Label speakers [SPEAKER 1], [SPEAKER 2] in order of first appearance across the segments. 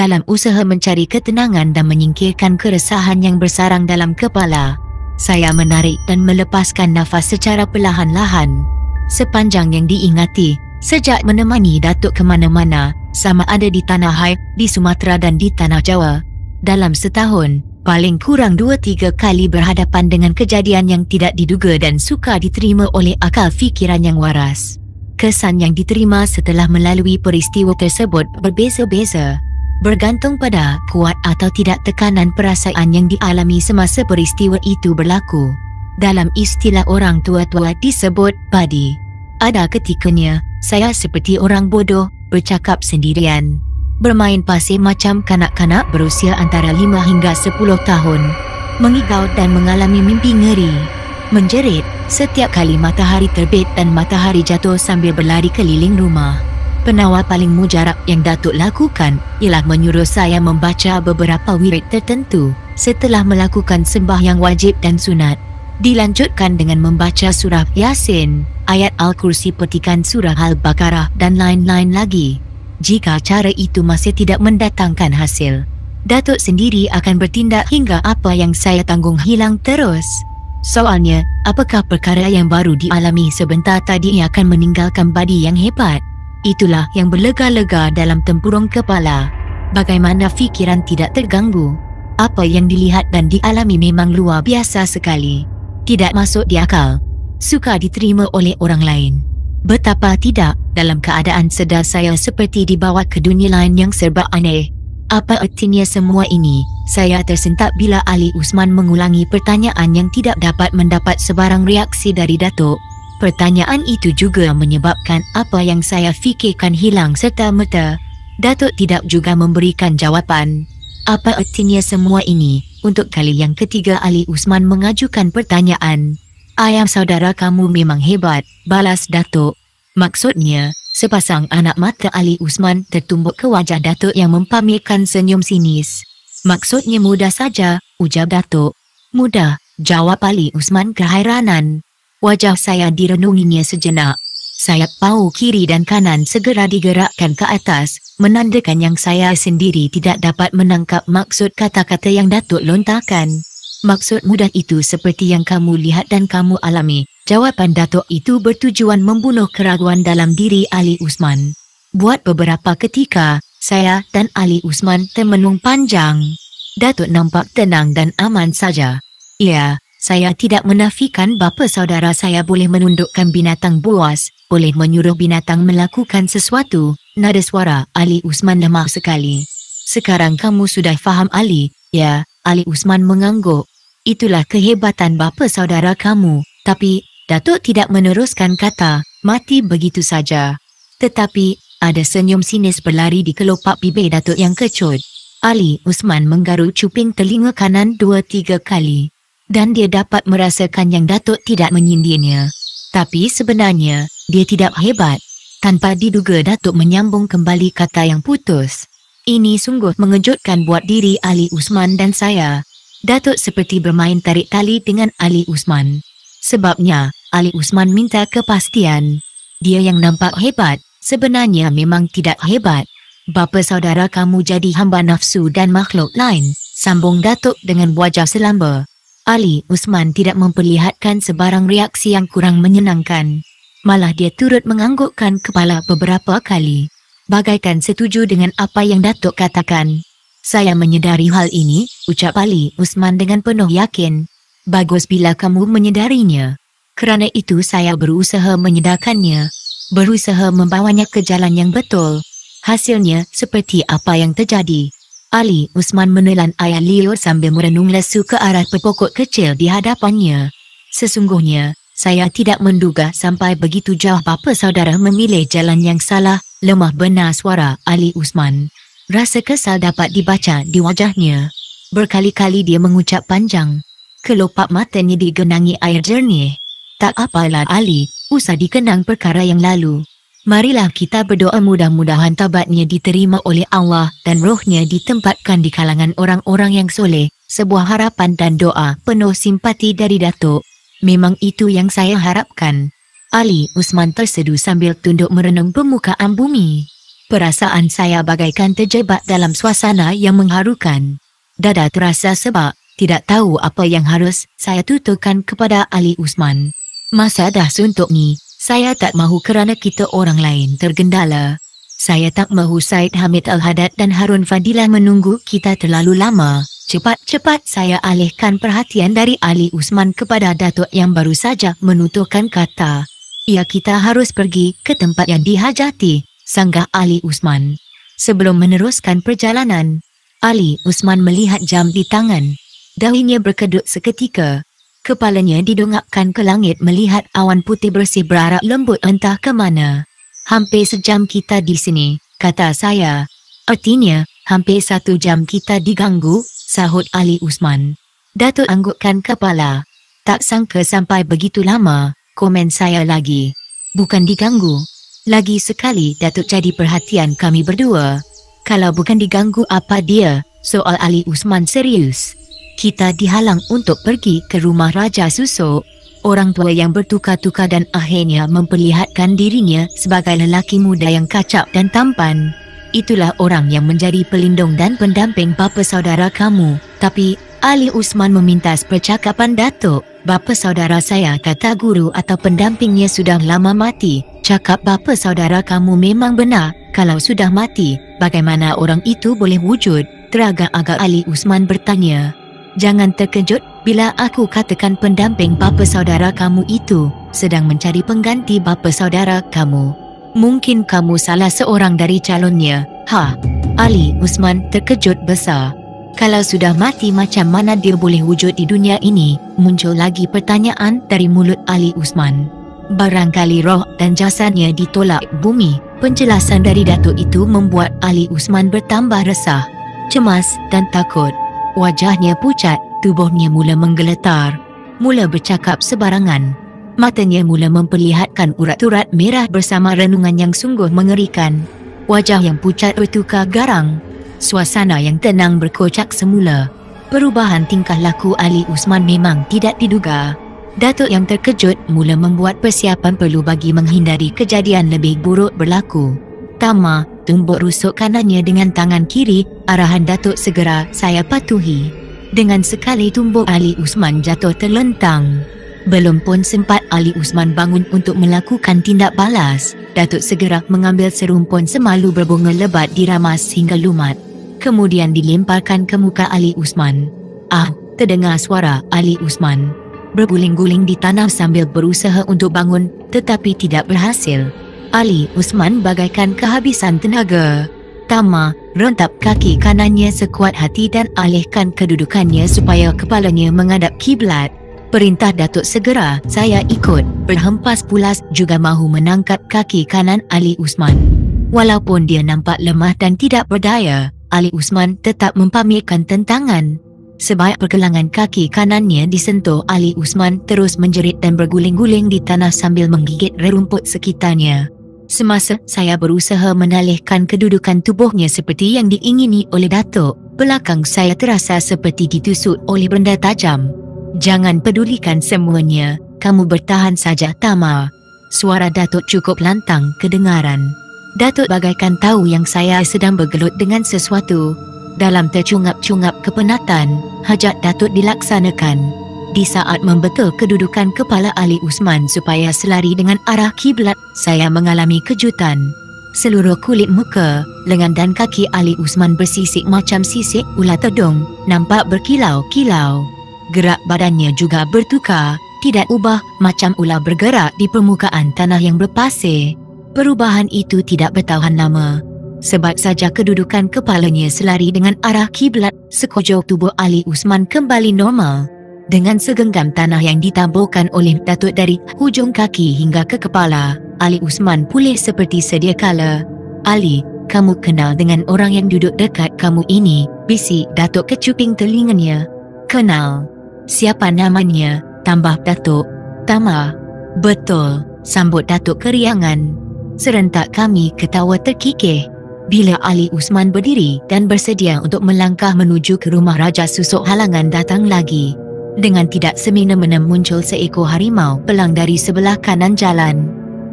[SPEAKER 1] Dalam usaha mencari ketenangan dan menyingkirkan keresahan yang bersarang dalam kepala, saya menarik dan melepaskan nafas secara perlahan-lahan. Sepanjang yang diingati, sejak menemani Datuk ke mana-mana, sama ada di Tanah Air, di Sumatera dan di Tanah Jawa, dalam setahun, paling kurang 2-3 kali berhadapan dengan kejadian yang tidak diduga dan sukar diterima oleh akal fikiran yang waras. Kesan yang diterima setelah melalui peristiwa tersebut berbeza-beza, bergantung pada kuat atau tidak tekanan perasaan yang dialami semasa peristiwa itu berlaku. Dalam istilah orang tua-tua disebut badi. Ada ketikanya, saya seperti orang bodoh, bercakap sendirian, bermain pasir macam kanak-kanak berusia antara 5 hingga 10 tahun, mengigau dan mengalami mimpi ngeri, menjerit setiap kali matahari terbit dan matahari jatuh sambil berlari keliling rumah. Penawar paling mujarab yang Datuk lakukan ialah menyuruh saya membaca beberapa wirid tertentu setelah melakukan sembahyang wajib dan sunat. Dilanjutkan dengan membaca surah Yasin, ayat Al-Kursi, petikan surah Al-Baqarah dan lain-lain lagi. Jika cara itu masih tidak mendatangkan hasil, Datuk sendiri akan bertindak hingga apa yang saya tanggung hilang terus. Soalnya, apakah perkara yang baru dialami sebentar tadi akan meninggalkan badi yang hebat? Itulah yang berlega-lega dalam tempurung kepala. Bagaimana fikiran tidak terganggu? Apa yang dilihat dan dialami memang luar biasa sekali. Tidak masuk di akal. Sukar diterima oleh orang lain. Betapa tidak, dalam keadaan sedar saya seperti dibawa ke dunia lain yang serba aneh. Apa artinya semua ini? Saya tersentak bila Ali Usman mengulangi pertanyaan yang tidak dapat mendapat sebarang reaksi dari Datuk. Pertanyaan itu juga menyebabkan apa yang saya fikirkan hilang serta-merta. Datuk tidak juga memberikan jawapan. Apa artinya semua ini? Untuk kali yang ketiga Ali Usman mengajukan pertanyaan. Ayam saudara kamu memang hebat, balas Datuk. Maksudnya, sepasang anak mata Ali Usman tertumbuk ke wajah Datuk yang mempamerkan senyum sinis. Maksudnya mudah saja, ujar Datuk. Mudah, jawab Ali Usman keheranan. Wajah saya direnunginya sejenak. Sayap pahu kiri dan kanan segera digerakkan ke atas, menandakan yang saya sendiri tidak dapat menangkap maksud kata-kata yang Datuk lontarkan. Maksud mudah itu seperti yang kamu lihat dan kamu alami. Jawapan Datuk itu bertujuan membunuh keraguan dalam diri Ali Usman. Buat beberapa ketika, saya dan Ali Usman termenung panjang. Datuk nampak tenang dan aman saja. Ya, saya tidak menafikan bapa saudara saya boleh menundukkan binatang buas, boleh menyuruh binatang melakukan sesuatu. Nada suara Ali Usman lemah sekali. Sekarang kamu sudah faham Ali? Ya, Ali Usman mengangguk. Itulah kehebatan bapa saudara kamu. Tapi, Datuk tidak meneruskan kata, mati begitu saja. Tetapi, ada senyum sinis berlari di kelopak bibir Datuk yang kecut. Ali Usman menggaruk cuping telinga kanan 2-3 kali. Dan dia dapat merasakan yang Datuk tidak menyindirnya. Tapi sebenarnya, dia tidak hebat. Tanpa diduga Datuk menyambung kembali kata yang putus. Ini sungguh mengejutkan buat diri Ali Usman dan saya. Datuk seperti bermain tarik tali dengan Ali Usman. Sebabnya, Ali Usman minta kepastian. Dia yang nampak hebat, sebenarnya memang tidak hebat. Bapa saudara kamu jadi hamba nafsu dan makhluk lain, sambung Datuk dengan wajah selamba. Ali Usman tidak memperlihatkan sebarang reaksi yang kurang menyenangkan. Malah dia turut menganggukkan kepala beberapa kali. Bagaikan setuju dengan apa yang Datuk katakan. Saya menyedari hal ini, ucap Ali Usman dengan penuh yakin. Bagus bila kamu menyedarinya. Kerana itu saya berusaha menyedarkannya. Berusaha membawanya ke jalan yang betul. Hasilnya seperti apa yang terjadi. Ali Usman menelan air liur sambil merenung lesu ke arah pokok kecil di hadapannya. Sesungguhnya, saya tidak menduga sampai begitu jauh bapa saudara memilih jalan yang salah, lemah benar suara Ali Usman. Rasa kesal dapat dibaca di wajahnya. Berkali-kali dia mengucap panjang. Kelopak matanya digenangi air jernih. Tak apalah Ali, usah dikenang perkara yang lalu. Marilah kita berdoa mudah-mudahan taubatnya diterima oleh Allah dan rohnya ditempatkan di kalangan orang-orang yang soleh. Sebuah harapan dan doa penuh simpati dari Datuk. Memang itu yang saya harapkan. Ali Usman terseduh sambil tunduk merenung permukaan bumi. Perasaan saya bagaikan terjebak dalam suasana yang mengharukan. Dada terasa sebab tidak tahu apa yang harus saya tuturkan kepada Ali Usman. Masa dah suntuk ni, saya tak mahu kerana kita orang lain tergendala. Saya tak mahu Syed Hamid Al-Haddad dan Harun Fadilah menunggu kita terlalu lama. Cepat-cepat saya alihkan perhatian dari Ali Usman kepada Datuk yang baru saja menuturkan kata. Ya, kita harus pergi ke tempat yang dihajati, sanggah Ali Usman. Sebelum meneruskan perjalanan, Ali Usman melihat jam di tangan. Dahinya berkedut seketika. Kepalanya didongakkan ke langit melihat awan putih bersih berarak lembut entah ke mana. Hampir sejam kita di sini, kata saya. Artinya, hampir 1 jam kita diganggu, sahut Ali Usman. Datuk anggukkan kepala. Tak sangka sampai begitu lama, komen saya lagi. Bukan diganggu. Lagi sekali Datuk jadi perhatian kami berdua. Kalau bukan diganggu apa dia, soal Ali Usman serius. Kita dihalang untuk pergi ke rumah Raja Susuk. Orang tua yang bertukar-tukar dan akhirnya memperlihatkan dirinya sebagai lelaki muda yang kacak dan tampan. Itulah orang yang menjadi pelindung dan pendamping bapa saudara kamu. Tapi Ali Usman meminta percakapan Datuk. Bapa saudara saya kata guru atau pendampingnya sudah lama mati. Cakap bapa saudara kamu memang benar. Kalau sudah mati, bagaimana orang itu boleh wujud? Teragak-agak Ali Usman bertanya. Jangan terkejut bila aku katakan pendamping bapa saudara kamu itu sedang mencari pengganti bapa saudara kamu. Mungkin kamu salah seorang dari calonnya. Ali Usman terkejut besar. Kalau sudah mati macam mana dia boleh wujud di dunia ini? Muncul lagi pertanyaan dari mulut Ali Usman. Barangkali roh dan jasadnya ditolak bumi. Penjelasan dari Datuk itu membuat Ali Usman bertambah resah, cemas dan takut. Wajahnya pucat, tubuhnya mula menggeletar, mula bercakap sebarangan. Matanya mula memperlihatkan urat-urat merah bersama renungan yang sungguh mengerikan. Wajah yang pucat bertukar garang. Suasana yang tenang berkocak semula. Perubahan tingkah laku Ali Usman memang tidak diduga. Datuk yang terkejut mula membuat persiapan perlu bagi menghindari kejadian lebih buruk berlaku. Tama tumbuk rusuk kanannya dengan tangan kiri. Arahan Datuk segera saya patuhi. Dengan sekali tumbuk Ali Usman jatuh terlentang. Belum pun sempat Ali Usman bangun untuk melakukan tindak balas, Datuk segera mengambil serumpun semalu berbunga lebat diramas hingga lumat. Kemudian dilemparkan ke muka Ali Usman. Terdengar suara Ali Usman berguling-guling di tanah sambil berusaha untuk bangun tetapi tidak berhasil. Ali Usman bagaikan kehabisan tenaga. Tama rentap kaki kanannya sekuat hati dan alihkan kedudukannya supaya kepalanya menghadap kiblat. Perintah Datuk segera saya ikut. Berhempas pulas juga mahu menangkap kaki kanan Ali Usman. Walaupun dia nampak lemah dan tidak berdaya, Ali Usman tetap mempamerkan tentangan. Sebaik pergelangan kaki kanannya disentuh, Ali Usman terus menjerit dan berguling-guling di tanah sambil menggigit rerumput sekitarnya. Semasa saya berusaha menalihkan kedudukan tubuhnya seperti yang diingini oleh Datuk, belakang saya terasa seperti ditusuk oleh benda tajam. Jangan pedulikan semuanya, kamu bertahan saja Tama. Suara Datuk cukup lantang kedengaran. Datuk bagaikan tahu yang saya sedang bergelut dengan sesuatu. Dalam tercungap-cungap kepenatan, hajat Datuk dilaksanakan. Di saat membetul kedudukan kepala Ali Usman supaya selari dengan arah kiblat, saya mengalami kejutan. Seluruh kulit muka, lengan dan kaki Ali Usman bersisik macam sisik ular tedung, nampak berkilau-kilau. Gerak badannya juga bertukar, tidak ubah macam ular bergerak di permukaan tanah yang berpasir. Perubahan itu tidak bertahan lama. Sebab saja kedudukan kepalanya selari dengan arah kiblat, sekujur tubuh Ali Usman kembali normal. Dengan segenggam tanah yang ditaburkan oleh Datuk dari hujung kaki hingga ke kepala, Ali Usman pulih seperti sedia kala. Ali, kamu kenal dengan orang yang duduk dekat kamu ini? Bisik Datuk kecuping telinganya. Kenal. Siapa namanya? Tambah Datuk. Tama. Betul, sambut Datuk keriangan. Serentak kami ketawa terkikih. Bila Ali Usman berdiri dan bersedia untuk melangkah menuju ke rumah Raja Susuk, halangan datang lagi. Dengan tidak semena-mena muncul seekor harimau pelang dari sebelah kanan jalan.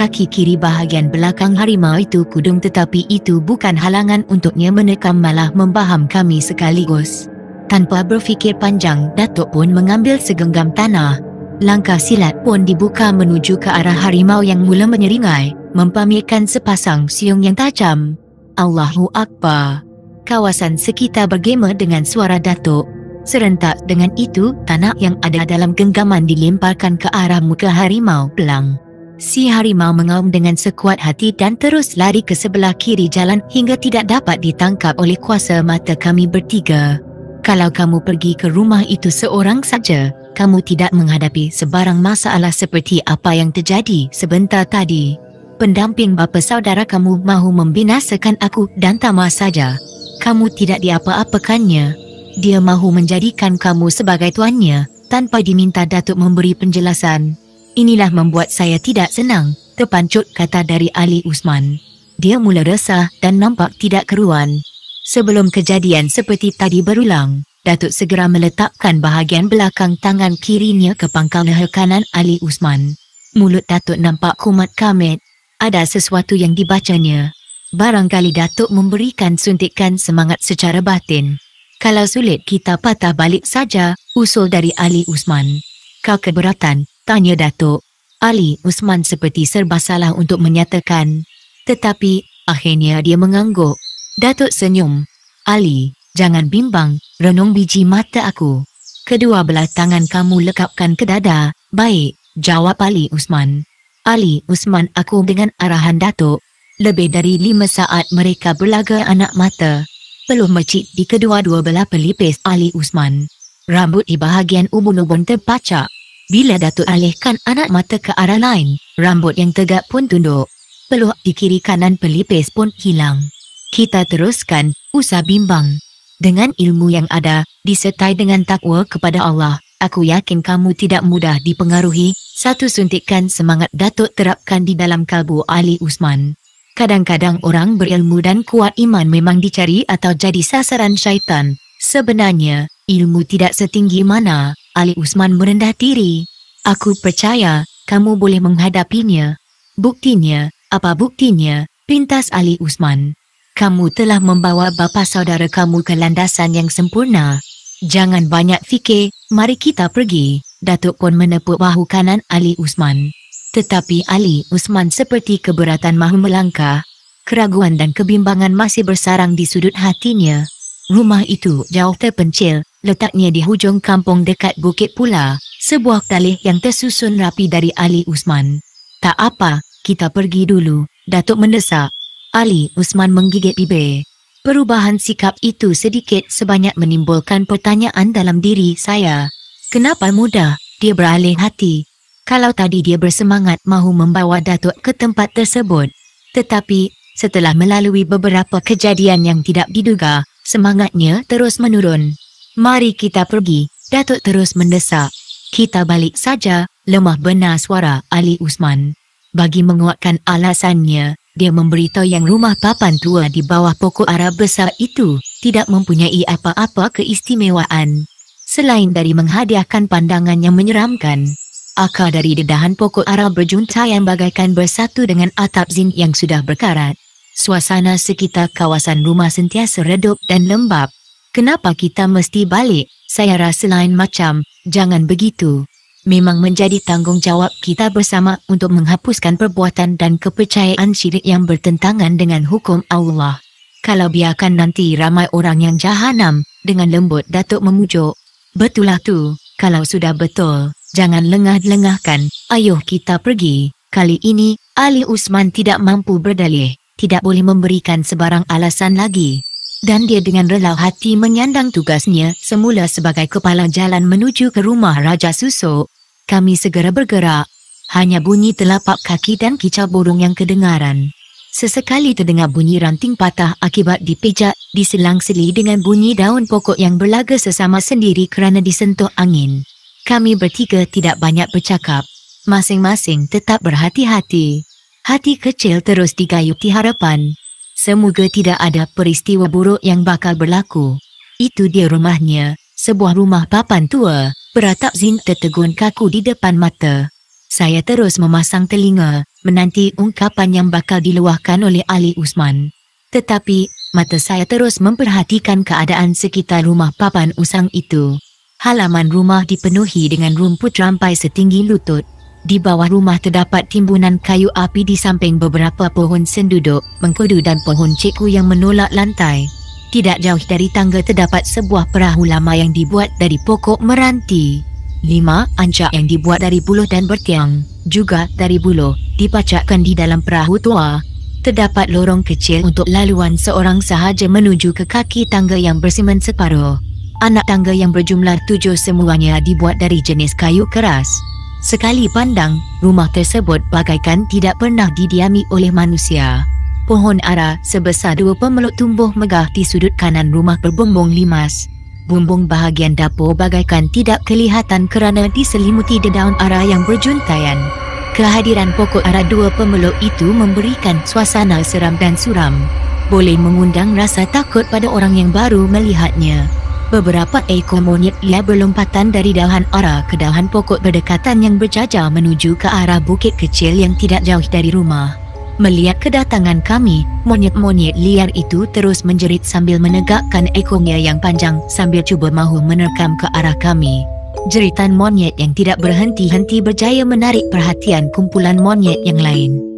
[SPEAKER 1] Kaki kiri bahagian belakang harimau itu kudung, tetapi itu bukan halangan untuknya menekam, malah membaham kami sekaligus. Tanpa berfikir panjang, Datuk pun mengambil segenggam tanah. Langkah silat pun dibuka menuju ke arah harimau yang mula menyeringai, mempamerkan sepasang siung yang tajam. Allahu Akbar. Kawasan sekitar bergema dengan suara Datuk. Serentak dengan itu, tanah yang ada dalam genggaman dilemparkan ke arah muka harimau pelang. Si harimau mengaum dengan sekuat hati dan terus lari ke sebelah kiri jalan hingga tidak dapat ditangkap oleh kuasa mata kami bertiga. Kalau kamu pergi ke rumah itu seorang saja, kamu tidak menghadapi sebarang masalah seperti apa yang terjadi sebentar tadi. Pendamping bapa saudara kamu mahu membinasakan aku dan Tama saja. Kamu tidak diapa-apakannya. Dia mahu menjadikan kamu sebagai tuannya tanpa diminta Datuk memberi penjelasan. Inilah membuat saya tidak senang, terpancut kata dari Ali Usman. Dia mula resah dan nampak tidak keruan. Sebelum kejadian seperti tadi berulang, Datuk segera meletakkan bahagian belakang tangan kirinya ke pangkal leher kanan Ali Usman. Mulut Datuk nampak kumat kamit. Ada sesuatu yang dibacanya. Barangkali Datuk memberikan suntikan semangat secara batin. Kalau sulit kita patah balik saja, usul dari Ali Usman. Kau keberatan? Tanya Datuk. Ali Usman seperti serba salah untuk menyatakan. Tetapi, akhirnya dia mengangguk. Datuk senyum. Ali, jangan bimbang, renung biji mata aku. Kedua belah tangan kamu lekapkan ke dada. Baik, jawab Ali Usman. Ali Usman aku dengan arahan Datuk. Lebih dari 5 saat mereka berlaga anak mata. Peluh mecik di kedua-dua belah pelipis Ali Usman. Rambut di bahagian ubun-ubun terpacak. Bila Datuk alihkan anak mata ke arah lain, rambut yang tegak pun tunduk. Peluh di kiri kanan pelipis pun hilang. Kita teruskan, usah bimbang. Dengan ilmu yang ada, disertai dengan takwa kepada Allah, aku yakin kamu tidak mudah dipengaruhi. Satu suntikan semangat Datuk terapkan di dalam kalbu Ali Usman. Kadang-kadang orang berilmu dan kuat iman memang dicari atau jadi sasaran syaitan. Sebenarnya, ilmu tidak setinggi mana. Ali Usman merendah diri. Aku percaya, kamu boleh menghadapinya. Buktinya, apa buktinya? Pintas Ali Usman. Kamu telah membawa bapa saudara kamu ke landasan yang sempurna. Jangan banyak fikir, mari kita pergi. Datuk pun menepuk bahu kanan Ali Usman. Tetapi Ali Usman seperti keberatan mahu melangkah. Keraguan dan kebimbangan masih bersarang di sudut hatinya. Rumah itu jauh terpencil. Letaknya di hujung kampung dekat Bukit Pula, sebuah talih yang tersusun rapi dari Ali Usman. Tak apa, kita pergi dulu, Datuk mendesak. Ali Usman menggigit bibir. Perubahan sikap itu sedikit sebanyak menimbulkan pertanyaan dalam diri saya. Kenapa mudah dia beralih hati? Kalau tadi dia bersemangat mahu membawa Datuk ke tempat tersebut. Tetapi, setelah melalui beberapa kejadian yang tidak diduga, semangatnya terus menurun. Mari kita pergi, Datuk terus mendesak. Kita balik saja, lemah benar suara Ali Usman. Bagi menguatkan alasannya, dia memberitahu yang rumah papan tua di bawah pokok ara besar itu tidak mempunyai apa-apa keistimewaan. Selain dari menghadiahkan pandangan yang menyeramkan. Akar dari dedahan pokok ara berjuntai bagaikan bersatu dengan atap zin yang sudah berkarat. Suasana sekitar kawasan rumah sentiasa redup dan lembap. Kenapa kita mesti balik? Saya rasa lain macam, jangan begitu. Memang menjadi tanggungjawab kita bersama untuk menghapuskan perbuatan dan kepercayaan syirik yang bertentangan dengan hukum Allah. Kalau biarkan nanti ramai orang yang jahanam, dengan lembut Datuk memujuk. Betul lah tu, kalau sudah betul, jangan lengah-lengahkan, ayuh kita pergi. Kali ini, Ali Usman tidak mampu berdalih, tidak boleh memberikan sebarang alasan lagi. Dan dia dengan rela hati menyandang tugasnya semula sebagai kepala jalan menuju ke rumah Raja Susuk. Kami segera bergerak. Hanya bunyi telapak kaki dan kicau burung yang kedengaran. Sesekali terdengar bunyi ranting patah akibat dipijak, diselang-seli dengan bunyi daun pokok yang berlaga sesama sendiri kerana disentuh angin. Kami bertiga tidak banyak bercakap. Masing-masing tetap berhati-hati. Hati kecil terus digayuti harapan. Semoga tidak ada peristiwa buruk yang bakal berlaku. Itu dia rumahnya, sebuah rumah papan tua, beratap zin tertegun kaku di depan mata. Saya terus memasang telinga, menanti ungkapan yang bakal diluahkan oleh Ali Usman. Tetapi, mata saya terus memperhatikan keadaan sekitar rumah papan usang itu. Halaman rumah dipenuhi dengan rumput rampai setinggi lutut. Di bawah rumah terdapat timbunan kayu api di samping beberapa pohon senduduk, mengkudu dan pohon ciku yang menolak lantai. Tidak jauh dari tangga terdapat sebuah perahu lama yang dibuat dari pokok meranti. 5 ancak yang dibuat dari buluh dan bertiang, juga dari buluh, dipacakkan di dalam perahu tua. Terdapat lorong kecil untuk laluan seorang sahaja menuju ke kaki tangga yang bersimen separuh. Anak tangga yang berjumlah 7 semuanya dibuat dari jenis kayu keras. Sekali pandang, rumah tersebut bagaikan tidak pernah didiami oleh manusia. Pohon ara sebesar 2 pemeluk tumbuh megah di sudut kanan rumah berbumbung limas. Bumbung bahagian dapur bagaikan tidak kelihatan kerana diselimuti dedaun ara yang berjuntaian. Kehadiran pokok ara 2 pemeluk itu memberikan suasana seram dan suram. Boleh mengundang rasa takut pada orang yang baru melihatnya. Beberapa ekor monyet liar berlompatan dari dahan ara ke dahan pokok berdekatan yang berjajar menuju ke arah bukit kecil yang tidak jauh dari rumah. Melihat kedatangan kami, monyet-monyet liar itu terus menjerit sambil menegakkan ekornya yang panjang sambil cuba mahu menerkam ke arah kami. Jeritan monyet yang tidak berhenti-henti berjaya menarik perhatian kumpulan monyet yang lain.